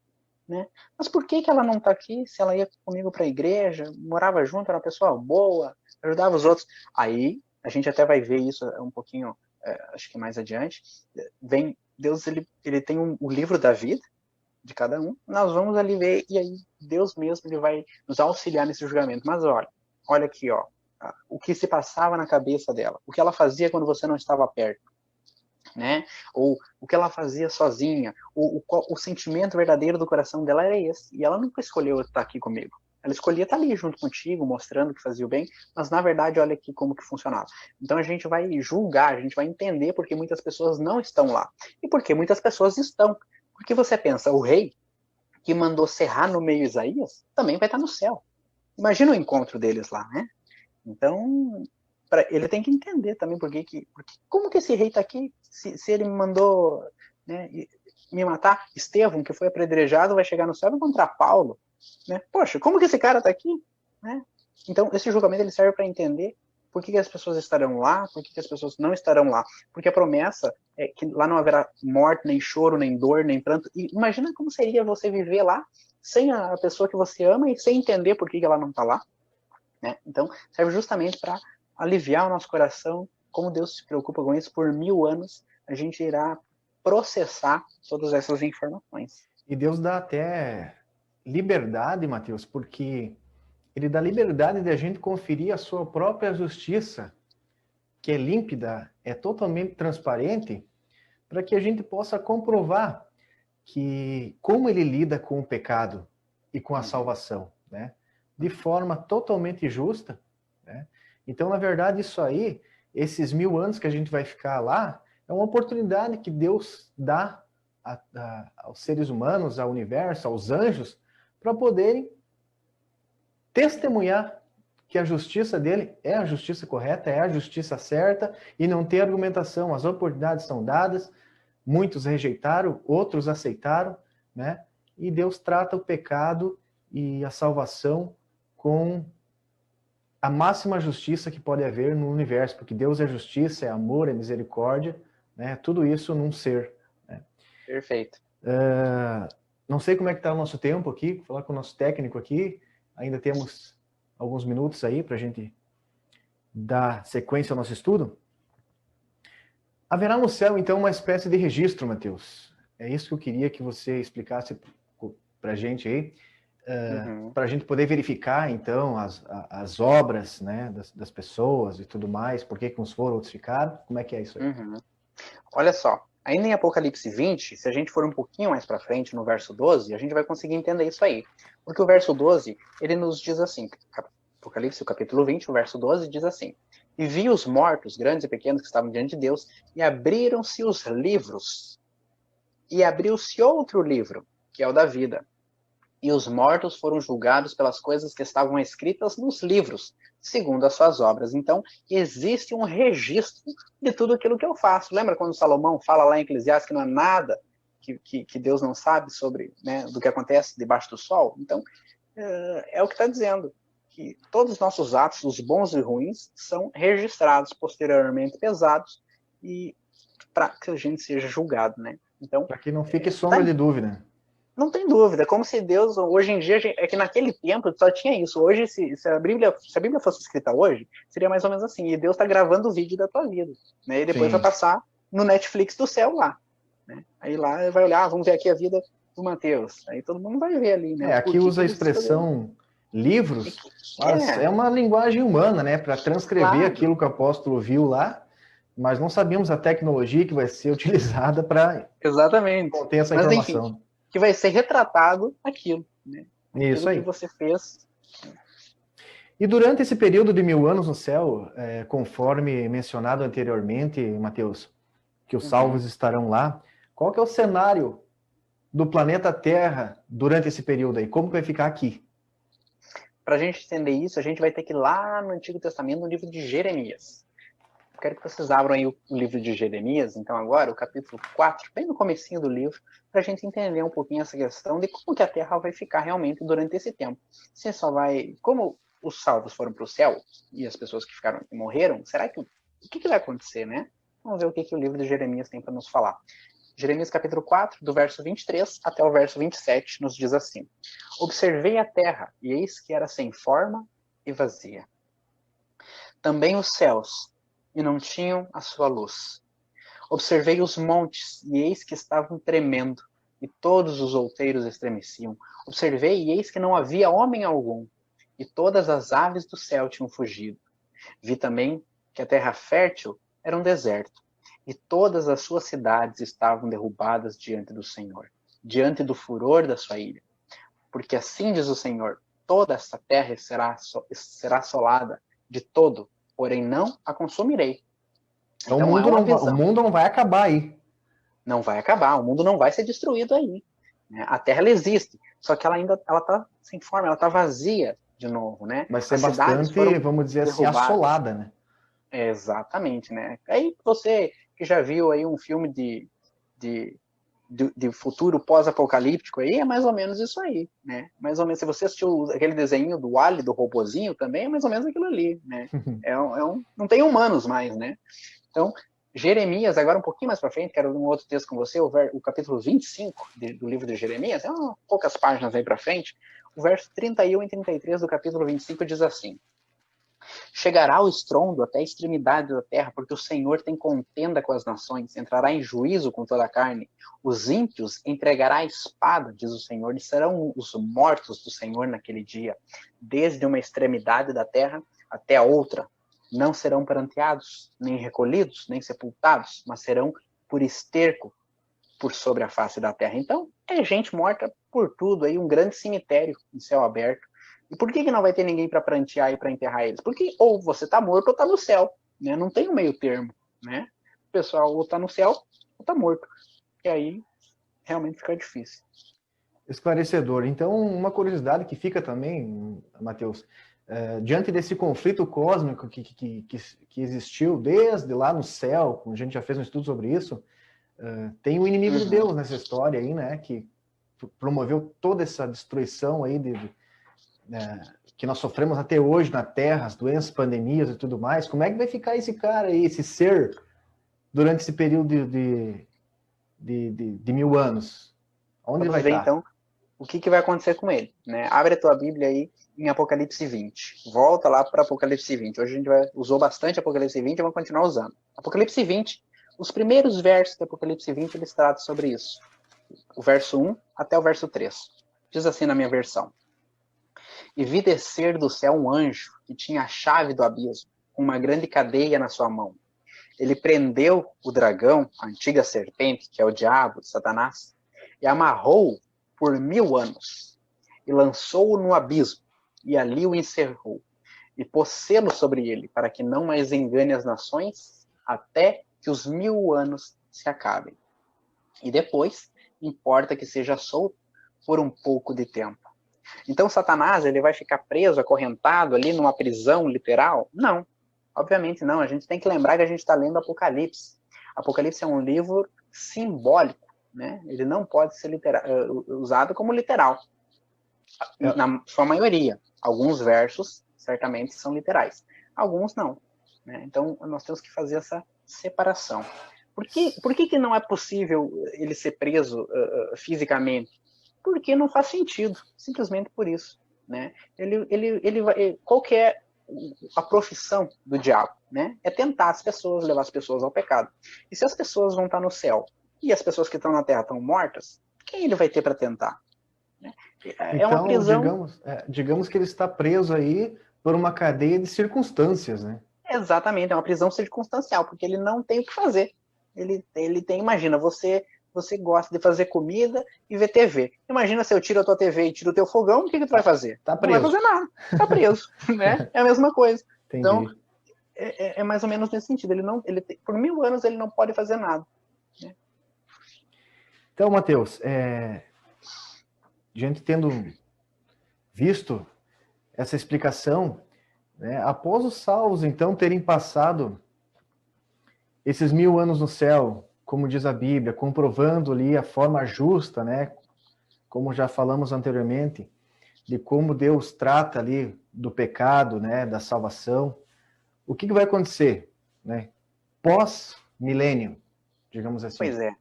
Né? Mas por que ela não está aqui se ela ia comigo para a igreja, morava junto, era uma pessoa boa, ajudava os outros? Aí a gente até vai ver isso um pouquinho, acho que mais adiante. Vem Deus, ele tem o livro da vida de cada um, nós vamos ali ver, e aí Deus mesmo ele vai nos auxiliar nesse julgamento. Mas olha aqui, o que se passava na cabeça dela, o que ela fazia quando você não estava perto, né? Ou o que ela fazia sozinha, o sentimento verdadeiro do coração dela era esse, e ela nunca escolheu estar aqui comigo. Ela escolhia estar ali junto contigo, mostrando que fazia o bem, mas na verdade, olha aqui como que funcionava. Então a gente vai julgar, a gente vai entender porque muitas pessoas não estão lá. E porque muitas pessoas estão. Porque você pensa, o rei que mandou serrar no meio Isaías também vai estar no céu. Imagina o encontro deles lá, né? Então, ele tem que entender também porque como que esse rei está aqui, se ele me mandou, né, me matar. Estevão, que foi apedrejado, vai chegar no céu e encontrar Paulo, né? Poxa, como que esse cara está aqui, né? Então esse julgamento ele serve para entender Por que as pessoas estarão lá? Por que as pessoas não estarão lá? Porque a promessa é que lá não haverá morte, nem choro, nem dor, nem pranto. E imagina como seria você viver lá sem a pessoa que você ama e sem entender por que ela não está lá. Né? Então, serve justamente para aliviar o nosso coração. Como Deus se preocupa com isso, por 1000 anos a gente irá processar todas essas informações. E Deus dá até liberdade, Mateus, porque ele dá liberdade de a gente conferir a sua própria justiça, que é límpida, é totalmente transparente, para que a gente possa comprovar que como ele lida com o pecado e com a salvação, né? De forma totalmente justa, né? Então, na verdade, isso aí, esses 1000 anos que a gente vai ficar lá, é uma oportunidade que Deus dá aos seres humanos, ao universo, aos anjos, para poderem testemunhar que a justiça dele é a justiça correta, é a justiça certa, e não tem argumentação. As oportunidades são dadas, muitos rejeitaram, outros aceitaram, né? E Deus trata o pecado e a salvação com a máxima justiça que pode haver no universo, porque Deus é justiça, é amor, é misericórdia, né? Tudo isso num ser. Né? Perfeito. Não sei como é que está o nosso tempo aqui, vou falar com o nosso técnico aqui, ainda temos alguns minutos aí para a gente dar sequência ao nosso estudo. Haverá no céu, então, uma espécie de registro, Mateus. É isso que eu queria que você explicasse para a gente aí, para a gente poder verificar, então, as obras, né, das pessoas e tudo mais, por que uns foram, outros ficaram. Como é que é isso aí? Olha só, ainda em Apocalipse 20, se a gente for um pouquinho mais para frente, no verso 12, a gente vai conseguir entender isso aí. Porque o verso 12, ele nos diz assim, Apocalipse, o capítulo 20, o verso 12, diz assim: E vi os mortos, grandes e pequenos, que estavam diante de Deus, e abriram-se os livros. E abriu-se outro livro, que é o da vida. E os mortos foram julgados pelas coisas que estavam escritas nos livros, segundo as suas obras. Então, existe um registro de tudo aquilo que eu faço. Lembra quando Salomão fala lá em Eclesiastes que não há nada que Deus não sabe sobre, né, do que acontece debaixo do sol? Então, é o que está dizendo, que todos os nossos atos, os bons e ruins, são registrados, posteriormente pesados, e para que a gente seja julgado, né? Então, para que não fique sombra de dúvida. Não tem dúvida, como se Deus, hoje em dia, é que naquele tempo só tinha isso. Hoje, se a Bíblia fosse escrita hoje, seria mais ou menos assim, e Deus está gravando o vídeo da tua vida, né? E depois vai passar no Netflix do céu lá, né? Aí lá vai olhar, vamos ver aqui a vida do Mateus. Aí todo mundo vai ver ali, né? Aqui usa a expressão livros, mas é uma linguagem humana, né? Para transcrever aquilo que o apóstolo viu lá, mas não sabemos a tecnologia que vai ser utilizada para conter essa informação. Enfim, que vai ser retratado aquilo, né? Isso aí. Que você fez. E durante esse período de 1000 anos no céu, conforme mencionado anteriormente, Mateus, que os salvos estarão lá, qual que é o cenário do planeta Terra durante esse período aí? Como que vai ficar aqui? Para a gente entender isso, a gente vai ter que ir lá no Antigo Testamento, no livro de Jeremias. Quero que vocês abram aí o livro de Jeremias, então agora, o capítulo 4, bem no comecinho do livro, para a gente entender um pouquinho essa questão de como que a Terra vai ficar realmente durante esse tempo. Se só vai... Como os salvos foram para o céu, e as pessoas que ficaram e morreram, será que... O que vai acontecer, né? Vamos ver o que o livro de Jeremias tem para nos falar. Jeremias capítulo 4, do verso 23 até o verso 27, nos diz assim: Observei a terra, e eis que era sem forma e vazia. Também os céus, e não tinham a sua luz. Observei os montes, e eis que estavam tremendo, e todos os outeiros estremeciam. Observei, e eis que não havia homem algum, e todas as aves do céu tinham fugido. Vi também que a terra fértil era um deserto, e todas as suas cidades estavam derrubadas diante do Senhor, diante do furor da sua ira. Porque assim diz o Senhor, toda esta terra será assolada de todo, porém não a consumirei. Então, o mundo não vai acabar aí. Não vai acabar, o mundo não vai ser destruído aí. Né? A Terra ela existe, só que ela ainda está sem forma, ela está vazia de novo. Né? Vai ser bastante, vamos dizer assim, assolada. Né? Exatamente. Né? Aí você que já viu aí um filme de de futuro pós-apocalíptico aí, é mais ou menos isso aí, né? Mais ou menos, se você assistiu aquele desenho do Wall-E, do robozinho, também é mais ou menos aquilo ali, né? Não tem humanos mais, né? Então, Jeremias, agora um pouquinho mais para frente, quero ler um outro texto com você, o capítulo 25 do livro de Jeremias, poucas páginas aí para frente, o verso 31 e 33 do capítulo 25 diz assim: chegará o estrondo até a extremidade da terra, porque o Senhor tem contenda com as nações, entrará em juízo com toda a carne. Os ímpios entregará a espada, diz o Senhor, e serão os mortos do Senhor naquele dia, desde uma extremidade da terra até a outra. Não serão pranteados, nem recolhidos, nem sepultados, mas serão por esterco por sobre a face da terra. Então, é gente morta por tudo aí, um grande cemitério em céu aberto. E por que não vai ter ninguém para prantear e para enterrar eles? Porque ou você está morto ou está no céu, né? Não tem um meio termo, né? O pessoal ou está no céu ou está morto. E aí realmente fica difícil. Esclarecedor. Então, uma curiosidade que fica também, Mateus, diante desse conflito cósmico que existiu desde lá no céu, a gente já fez um estudo sobre isso, tem o inimigo de Deus nessa história aí, né? Que promoveu toda essa destruição aí que nós sofremos até hoje na Terra, as doenças, pandemias e tudo mais. Como é que vai ficar esse cara aí, esse ser, durante esse período de 1000 anos? Onde ele vai estar? Então, o que vai acontecer com ele, né? Abre a tua Bíblia aí em Apocalipse 20. Volta lá para Apocalipse 20. Hoje a gente usou bastante Apocalipse 20 e vamos continuar usando. Apocalipse 20, os primeiros versos de Apocalipse 20, eles tratam sobre isso. O verso 1 até o verso 3. Diz assim na minha versão: e vi descer do céu um anjo que tinha a chave do abismo, com uma grande cadeia na sua mão. Ele prendeu o dragão, a antiga serpente, que é o diabo, Satanás, e amarrou-o por 1000 anos, e lançou-o no abismo, e ali o encerrou, e pôs selo sobre ele, para que não mais engane as nações, até que os 1000 anos se acabem. E depois, importa que seja solto por um pouco de tempo. Então, Satanás, ele vai ficar preso, acorrentado ali numa prisão literal? Não, obviamente não. A gente tem que lembrar que a gente está lendo Apocalipse. Apocalipse é um livro simbólico, né? Ele não pode ser usado como literal, na sua maioria. Alguns versos, certamente, são literais. Alguns não, né? Então, nós temos que fazer essa separação. Por que não é possível ele ser preso fisicamente? Porque não faz sentido, simplesmente por isso, né? Qual que é a profissão do diabo, né? É tentar as pessoas, levar as pessoas ao pecado. E se as pessoas vão estar no céu e as pessoas que estão na terra estão mortas, quem ele vai ter para tentar? Então, uma prisão. digamos que ele está preso aí por uma cadeia de circunstâncias, né? Exatamente, é uma prisão circunstancial, porque ele não tem o que fazer. Ele tem, imagina, você gosta de fazer comida e ver TV. Imagina se eu tiro a tua TV e tiro o teu fogão, o que tu vai fazer? Tá preso. Não vai fazer nada, tá preso, né? É a mesma coisa. Entendi. Então, é mais ou menos nesse sentido. Por 1000 anos ele não pode fazer nada. Né? Então, Mateus, gente tendo visto essa explicação, né, após os salvos, então, terem passado esses 1000 anos no céu, como diz a Bíblia, comprovando ali a forma justa, né, como já falamos anteriormente, de como Deus trata ali do pecado, né, da salvação, o que vai acontecer, né, pós-milênio, digamos assim? Pois é.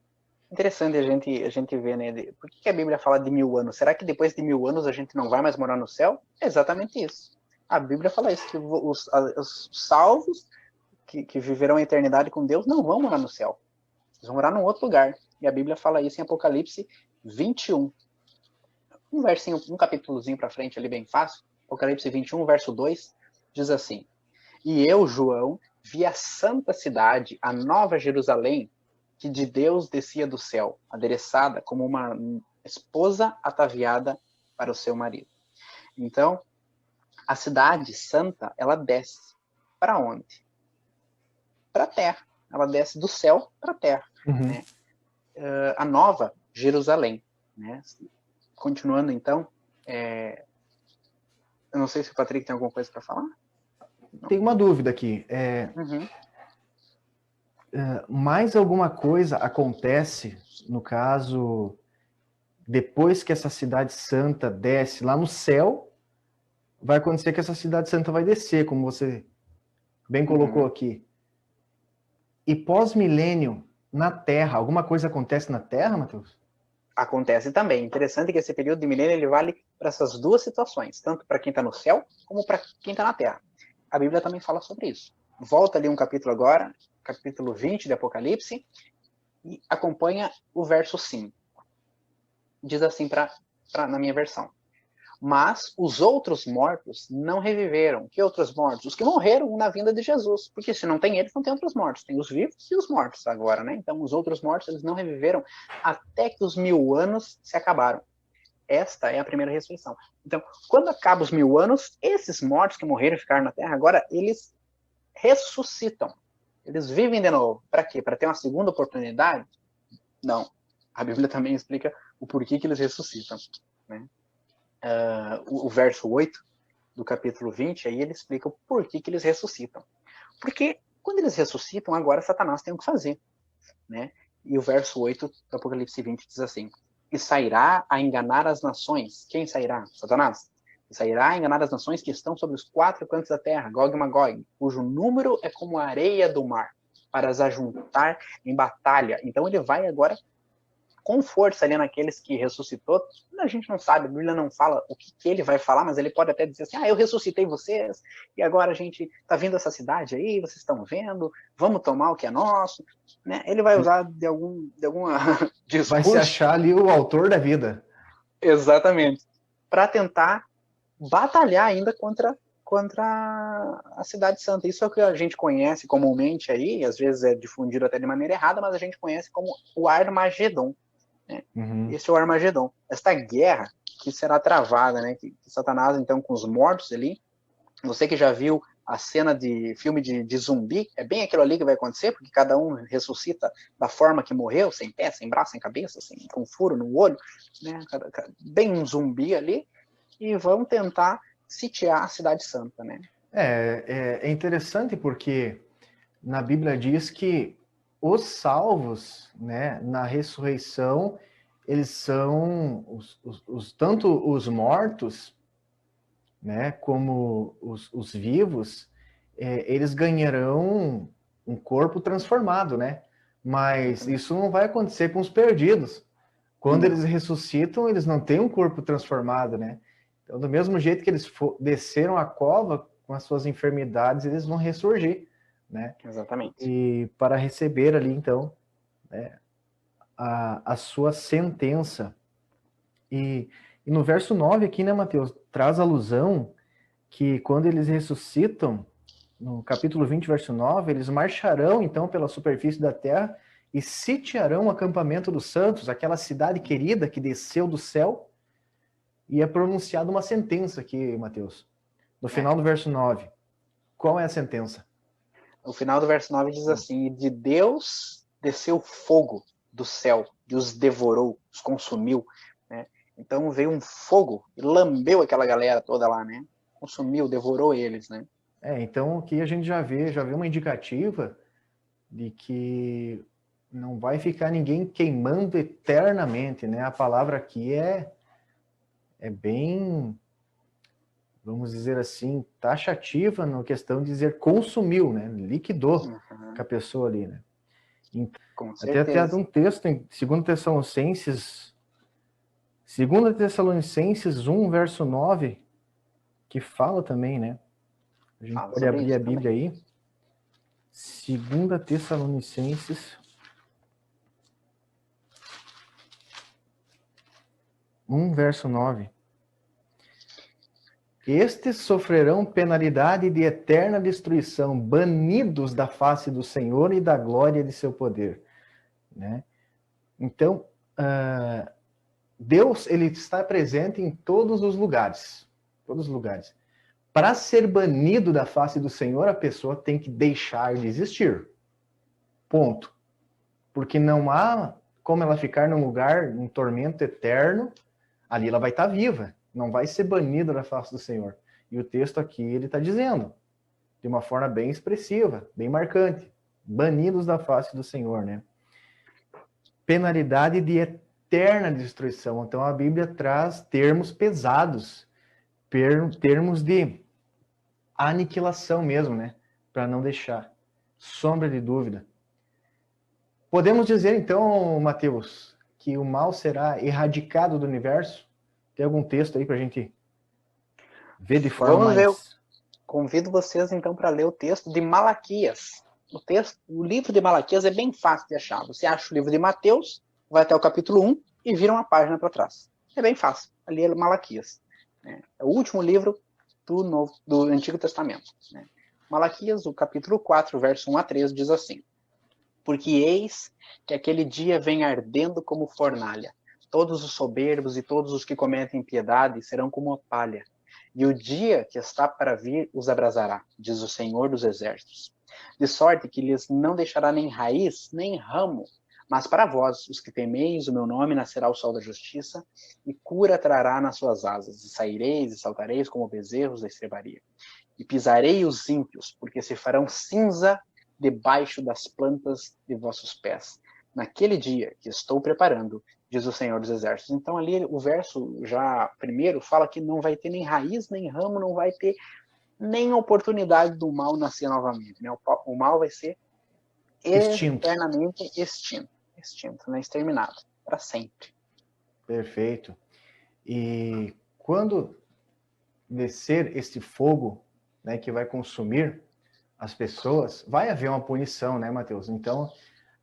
Interessante a gente ver, né? Por que a Bíblia fala de 1000 anos? Será que depois de 1000 anos a gente não vai mais morar no céu? É exatamente isso. A Bíblia fala isso, que os salvos que viverão a eternidade com Deus não vão morar no céu. Eles vão morar num outro lugar. E a Bíblia fala isso em Apocalipse 21. Um capítulozinho para frente ali bem fácil. Apocalipse 21, verso 2, diz assim: e eu, João, vi a santa cidade, a nova Jerusalém, que de Deus descia do céu, adereçada como uma esposa ataviada para o seu marido. Então, a cidade santa, ela desce para onde? Para a terra. Ela desce do céu para a terra. Né? A nova Jerusalém. Né? Continuando, então, eu não sei se o Patrick tem alguma coisa para falar. Tem uma dúvida aqui. mais alguma coisa acontece, no caso, depois que essa cidade santa desce lá no céu, vai acontecer que essa cidade santa vai descer, como você bem colocou aqui. E pós-milênio, na Terra, alguma coisa acontece na Terra, Matheus? Acontece também. Interessante que esse período de milênio ele vale para essas duas situações, tanto para quem está no céu, como para quem está na Terra. A Bíblia também fala sobre isso. Volta ali um capítulo agora, capítulo 20 de Apocalipse, e acompanha o verso 5. Diz assim na minha versão. Mas os outros mortos não reviveram. Que outros mortos? Os que morreram na vinda de Jesus. Porque se não tem eles, não tem outros mortos. Tem os vivos e os mortos agora, né? Então, os outros mortos, eles não reviveram até que os 1000 anos se acabaram. Esta é a primeira ressurreição. Então, quando acaba os 1000 anos, esses mortos que morreram e ficaram na Terra, agora eles ressuscitam. Eles vivem de novo. Para quê? Para ter uma segunda oportunidade? Não. A Bíblia também explica o porquê que eles ressuscitam, né? O verso 8 do capítulo 20, aí ele explica o porquê que eles ressuscitam. Porque quando eles ressuscitam, agora Satanás tem o que fazer, né? E o verso 8 do Apocalipse 20 diz assim: e sairá a enganar as nações. Quem sairá? Satanás. E sairá a enganar as nações que estão sobre os 4 cantos da terra, Gog e Magog, cujo número é como a areia do mar, para as ajuntar em batalha. Então ele vai agora com força ali naqueles que ressuscitou. A gente não sabe, a Bíblia não fala o que ele vai falar, mas ele pode até dizer assim: eu ressuscitei vocês, e agora a gente está vindo essa cidade aí, vocês estão vendo, vamos tomar o que é nosso, né? Ele vai usar de alguma discurso. Vai se achar ali o autor da vida. Exatamente. Para tentar batalhar ainda contra a Cidade Santa. Isso é o que a gente conhece comumente aí, às vezes é difundido até de maneira errada, mas a gente conhece como o Armagedon. Né? Esse é o Armagedon. Esta guerra que será travada, né? Que Satanás, então, com os mortos ali. Você que já viu a cena de filme de zumbi, é bem aquilo ali que vai acontecer, porque cada um ressuscita da forma que morreu, sem pé, sem braço, sem cabeça, com furo no olho, né? Bem um zumbi ali, e vão tentar sitiar a Cidade Santa, né? É interessante porque na Bíblia diz que os salvos, né, na ressurreição, eles são tanto os mortos, né, como os vivos, eles ganharão um corpo transformado, né? Mas isso não vai acontecer com os perdidos. Quando eles ressuscitam, eles não têm um corpo transformado, né? Então, do mesmo jeito que eles desceram a cova com as suas enfermidades, eles vão ressurgir, né? Exatamente. E para receber ali, então, né, a sua sentença. E no verso 9 aqui, né, Mateus, traz alusão que quando eles ressuscitam, no capítulo 20, verso 9, eles marcharão, então, pela superfície da terra e sitiarão o acampamento dos santos, aquela cidade querida que desceu do céu, e é pronunciada uma sentença aqui, Mateus. No final do verso 9, qual é a sentença? No final do verso 9 diz assim: e de Deus desceu fogo do céu, e os devorou, os consumiu, né? Então veio um fogo e lambeu aquela galera toda lá, né? Consumiu, devorou eles, né? Então aqui a gente já vê uma indicativa de que não vai ficar ninguém queimando eternamente, né? A palavra aqui é bem, vamos dizer assim, taxativa na questão de dizer consumiu, né? Liquidou com a pessoa ali, né? Então, com até um texto em 2 Tessalonicenses 1, verso 9, que fala também, né? A gente pode abrir a Bíblia aí. 2 Tessalonicenses 1, verso 9. Estes sofrerão penalidade de eterna destruição, banidos da face do Senhor e da glória de seu poder. Né? Então, Deus ele está presente em todos os lugares. Todos os lugares. Para ser banido da face do Senhor, a pessoa tem que deixar de existir. Ponto. Porque não há como ela ficar num lugar, num tormento eterno, ali ela vai estar viva. Não vai ser banida da face do Senhor. E o texto aqui, ele está dizendo, de uma forma bem expressiva, bem marcante. banidos da face do Senhor, né? Penalidade de eterna destruição. Então a Bíblia traz termos pesados, termos de aniquilação mesmo, né? Para não deixar sombra de dúvida. Podemos dizer então, Mateus, que o mal será erradicado do universo? Tem algum texto aí para a gente ver de forma Vamos ver. mais... Convido vocês então para ler o texto de Malaquias. O livro de Malaquias é bem fácil de achar. Você acha o livro de Mateus, vai até o capítulo 1 e vira uma página para trás. É bem fácil. Ali é Malaquias. É o último livro do Antigo Testamento. Malaquias, o capítulo 4, verso 1 a 3, diz assim: Porque eis que aquele dia vem ardendo como fornalha. Todos os soberbos e todos os que cometem impiedade serão como a palha. E o dia que está para vir os abrasará, diz o Senhor dos Exércitos. De sorte que lhes não deixará nem raiz, nem ramo. Mas para vós, os que temeis o meu nome, nascerá o sol da justiça, e cura trará nas suas asas, e saireis e saltareis como bezerros da estrebaria. E pisarei os ímpios, porque se farão cinza debaixo das plantas de vossos pés. Naquele dia que estou preparando, diz o Senhor dos Exércitos. Então ali o verso já primeiro fala que não vai ter nem raiz, nem ramo, não vai ter nem oportunidade do mal nascer novamente. Né? O mal vai ser eternamente extinto, né? Exterminado, para sempre. Perfeito. E quando descer este fogo, né, que vai consumir as pessoas, vai haver uma punição, né, Mateus? Então,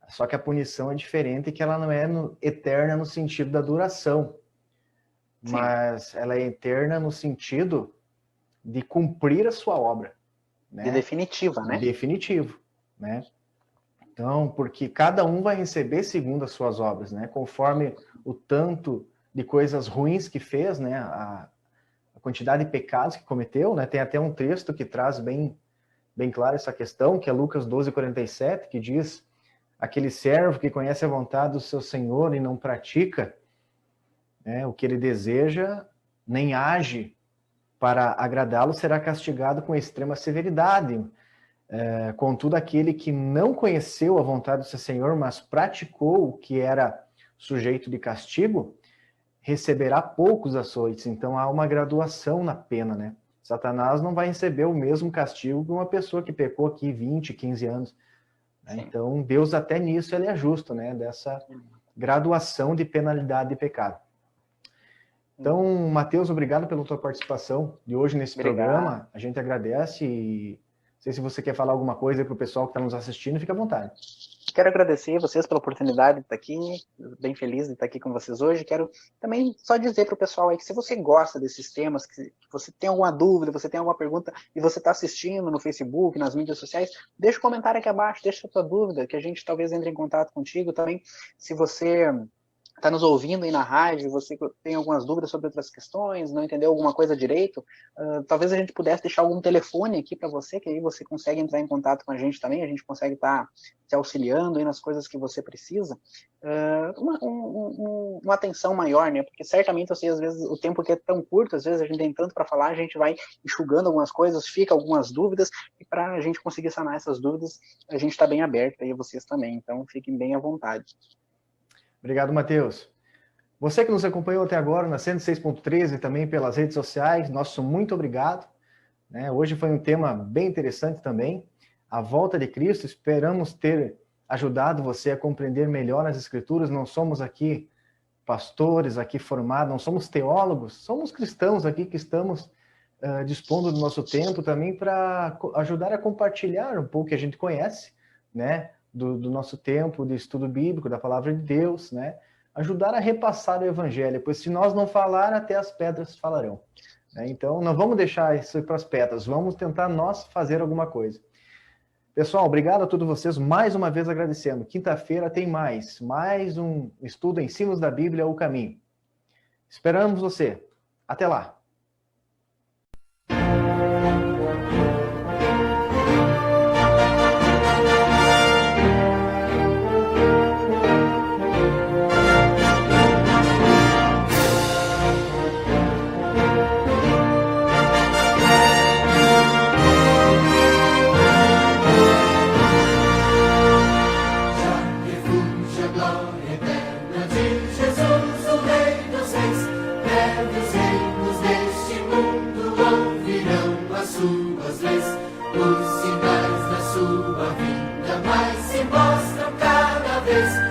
só que a punição é diferente, que ela não é eterna no sentido da duração, sim, mas ela é eterna no sentido de cumprir a sua obra. Né? De definitiva, né? Definitivo, né? Então, porque cada um vai receber segundo as suas obras, né? Conforme o tanto de coisas ruins que fez, né? A quantidade de pecados que cometeu, né? Tem até um texto que traz bem claro essa questão, que é Lucas 12:47, que diz: aquele servo que conhece a vontade do seu Senhor e não pratica, né, o que ele deseja, nem age para agradá-lo, será castigado com extrema severidade. Contudo, aquele que não conheceu a vontade do seu Senhor, mas praticou o que era sujeito de castigo, receberá poucos açoites. Então, há uma graduação na pena, né? Satanás não vai receber o mesmo castigo que uma pessoa que pecou aqui 20, 15 anos. Né? Então, Deus até nisso ele é justo, né? Dessa graduação de penalidade de pecado. Então, Mateus, obrigado pela tua participação de hoje nesse programa. A gente agradece e não sei se você quer falar alguma coisa para o pessoal que está nos assistindo, fica à vontade. Quero agradecer vocês pela oportunidade de estar aqui, bem feliz de estar aqui com vocês hoje. Quero também só dizer para o pessoal aí que se você gosta desses temas, que você tem alguma dúvida, você tem alguma pergunta e você está assistindo no Facebook, nas mídias sociais, deixa um comentário aqui abaixo, deixa a sua dúvida, que a gente talvez entre em contato contigo também. Se você está nos ouvindo aí na rádio, você tem algumas dúvidas sobre outras questões, não entendeu alguma coisa direito, talvez a gente pudesse deixar algum telefone aqui para você, que aí você consegue entrar em contato com a gente também, a gente consegue estar te auxiliando aí nas coisas que você precisa. Uma atenção maior, né? Porque certamente, assim, às vezes, o tempo que é tão curto, às vezes a gente tem tanto para falar, a gente vai enxugando algumas coisas, fica algumas dúvidas, e para a gente conseguir sanar essas dúvidas, a gente está bem aberto aí, vocês também, então fiquem bem à vontade. Obrigado, Mateus. Você que nos acompanhou até agora na 106.13 e também pelas redes sociais, nosso muito obrigado. Hoje foi um tema bem interessante também, a volta de Cristo. Esperamos ter ajudado você a compreender melhor as Escrituras. Não somos aqui pastores, aqui formados, não somos teólogos, somos cristãos aqui que estamos dispondo do nosso tempo também para ajudar a compartilhar um pouco que a gente conhece, né? Do nosso tempo de estudo bíblico, da palavra de Deus, né? Ajudar a repassar o evangelho, pois se nós não falar, até as pedras falarão. Né? Então, não vamos deixar isso para as pedras, vamos tentar nós fazer alguma coisa. Pessoal, obrigado a todos vocês, mais uma vez agradecendo. Quinta-feira tem mais um estudo Ensinos da Bíblia, o Caminho. Esperamos você. Até lá. Deus.